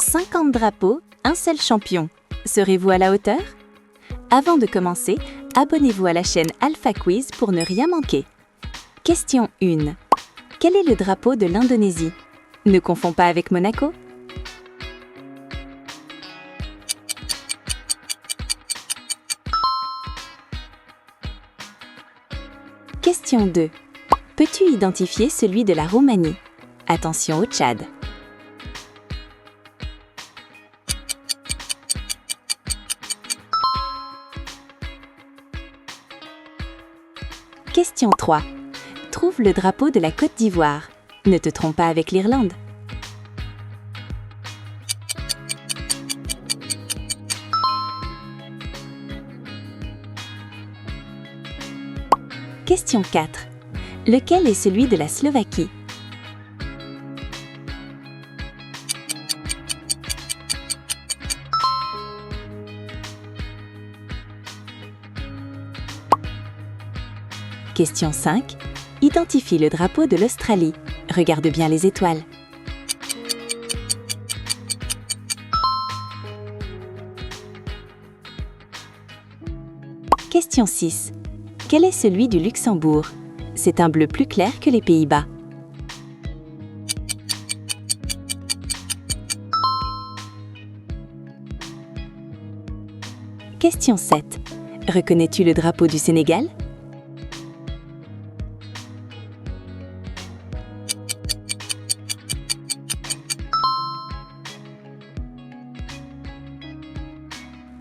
50 drapeaux, un seul champion. Serez-vous à la hauteur? Avant de commencer, abonnez-vous à la chaîne Alpha Quiz pour ne rien manquer. Question 1. Quel est le drapeau de l'Indonésie? Ne confonds pas avec Monaco. Question 2. Peux-tu identifier celui de la Roumanie? Attention au Tchad. Question 3. Trouve le drapeau de la Côte d'Ivoire. Ne te trompe pas avec l'Irlande. Question 4. Lequel est celui de la Slovaquie? Question 5. Identifie le drapeau de l'Australie. Regarde bien les étoiles. Question 6. Quel est celui du Luxembourg? C'est un bleu plus clair que les Pays-Bas. Question 7. Reconnais-tu le drapeau du Sénégal?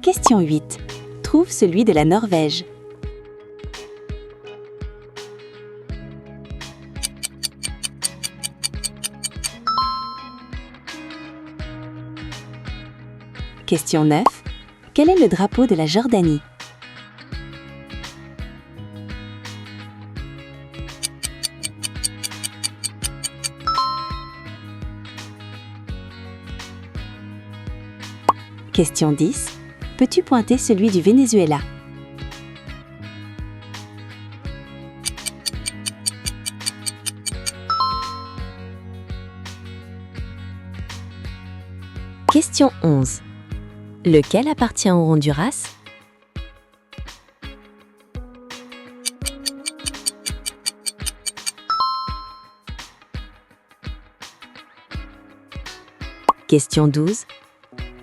Question 8. Trouve celui de la Norvège. Question 9. Quel est le drapeau de la Jordanie? Question 10. Peux-tu pointer celui du Venezuela? Question 11. Lequel appartient au Honduras? Question 12.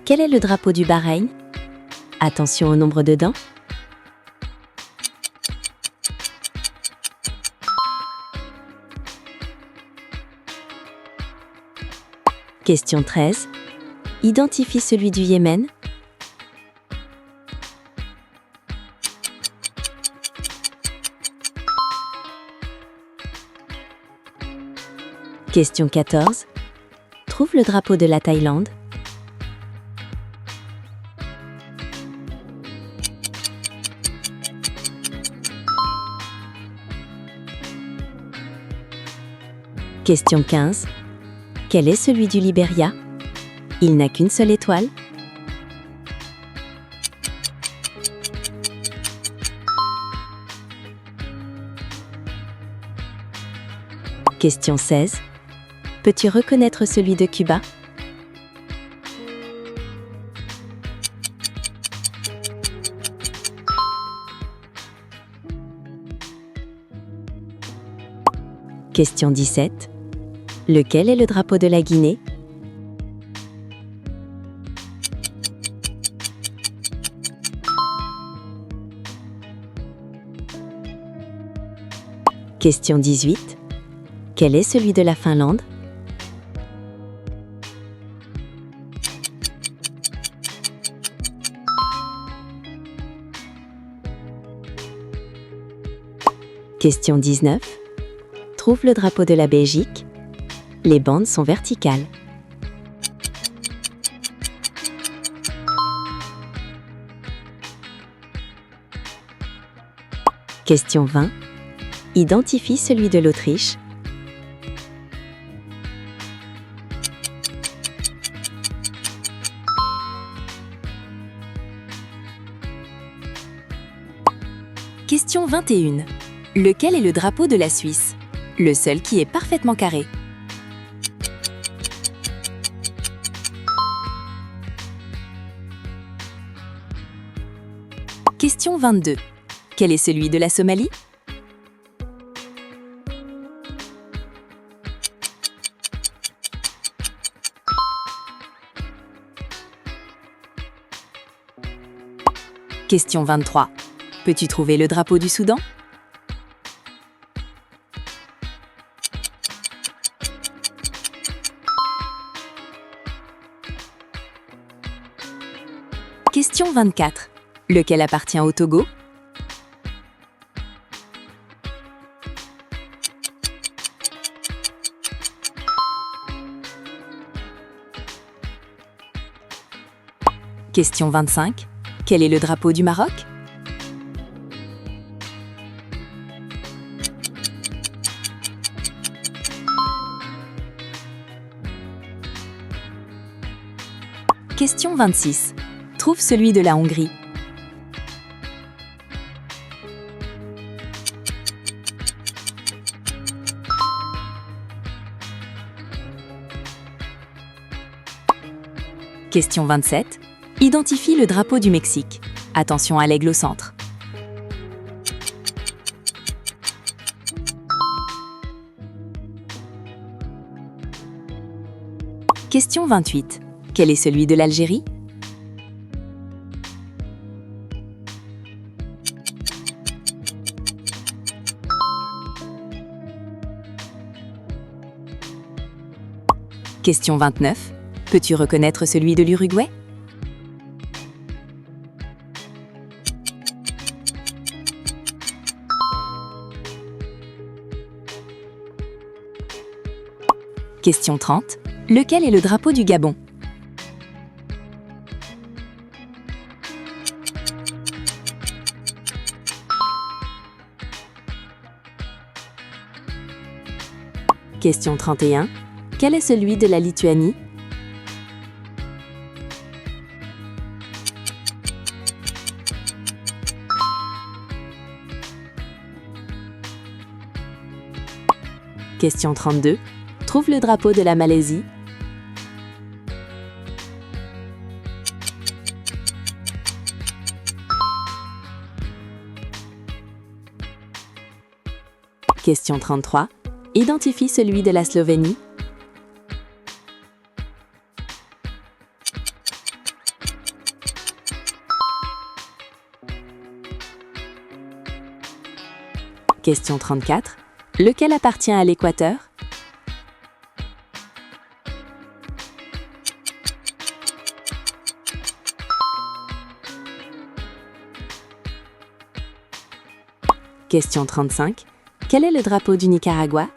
Quel est le drapeau du Bahreïn? Attention au nombre de dents. Question 13. Identifie celui du Yémen. Question 14. Trouve le drapeau de la Thaïlande. Question 15. Quel est celui du Libéria? Il n'a qu'une seule étoile. Question 16. Peux-tu reconnaître celui de Cuba? Question 17. Lequel est le drapeau de la Guinée? Question 18. Quel est celui de la Finlande? Question 19. Trouve le drapeau de la Belgique. Les bandes sont verticales. Question 20. Identifie celui de l'Autriche. Question 21. Lequel est le drapeau de la Suisse? Le seul qui est parfaitement carré. Question 22. Quel est celui de la Somalie? Question 23. Peux-tu trouver le drapeau du Soudan? Question 24. Lequel appartient au Togo? Question 25. Quel est le drapeau du Maroc? Question 26. Trouve celui de la Hongrie. Question 27. Identifie le drapeau du Mexique. Attention à l'aigle au centre. Question 28. Quel est celui de l'Algérie? Question 29. Peux-tu reconnaître celui de l'Uruguay? Question 30. Lequel est le drapeau du Gabon? Question 31. Quel est celui de la Lituanie? Question 32. Trouve le drapeau de la Malaisie. Question 33. Identifie celui de la Slovénie. Question 34. Lequel appartient à l'Équateur? Question 35. Quel est le drapeau du Nicaragua?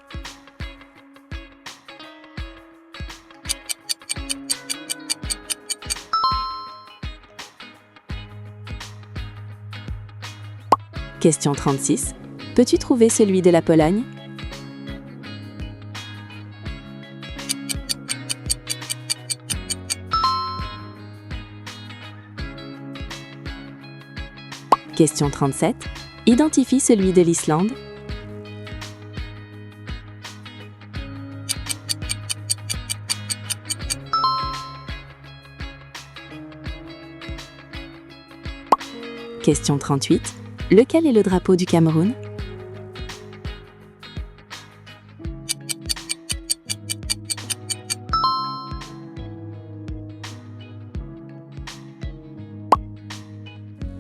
Question 36. Peux-tu trouver celui de la Pologne? Question 37. Identifie celui de l'Islande. Question 38. Lequel est le drapeau du Cameroun?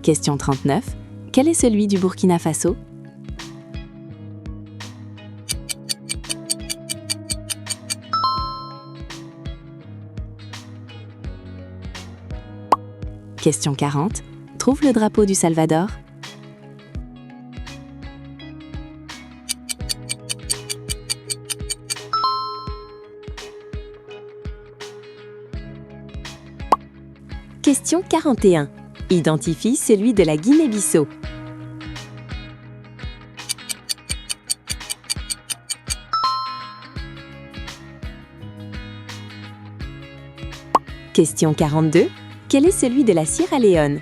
Question 39. Quel est celui du Burkina Faso? Question 40. Trouve le drapeau du Salvador. Question 41. Identifie celui de la Guinée-Bissau. Question 42. Quel est celui de la Sierra Leone?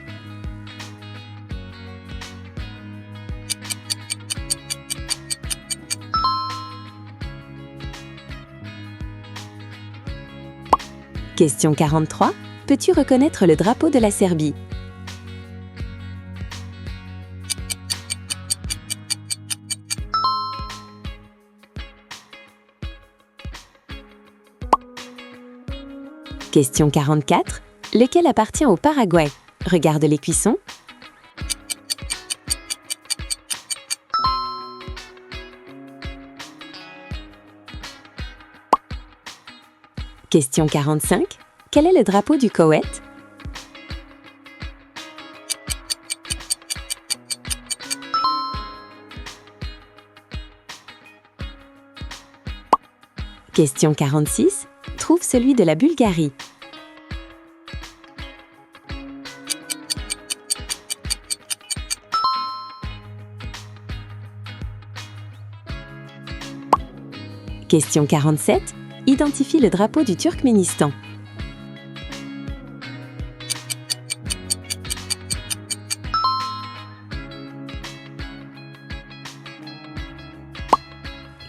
Question 43. Peux-tu reconnaître le drapeau de la Serbie? Question 44. Lequel appartient au Paraguay? Regarde les cuissons. Question 45. Quel est le drapeau du Koweït? Question 46. Trouve celui de la Bulgarie. Question 47. Identifie le drapeau du Turkménistan.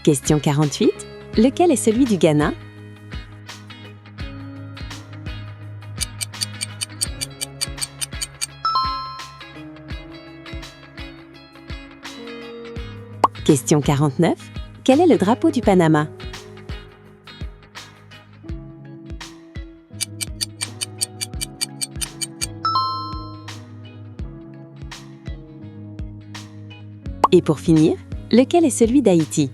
Question 48. Lequel est celui du Ghana? Question 49. Quel est le drapeau du Panama? Et pour finir, lequel est celui d'Haïti?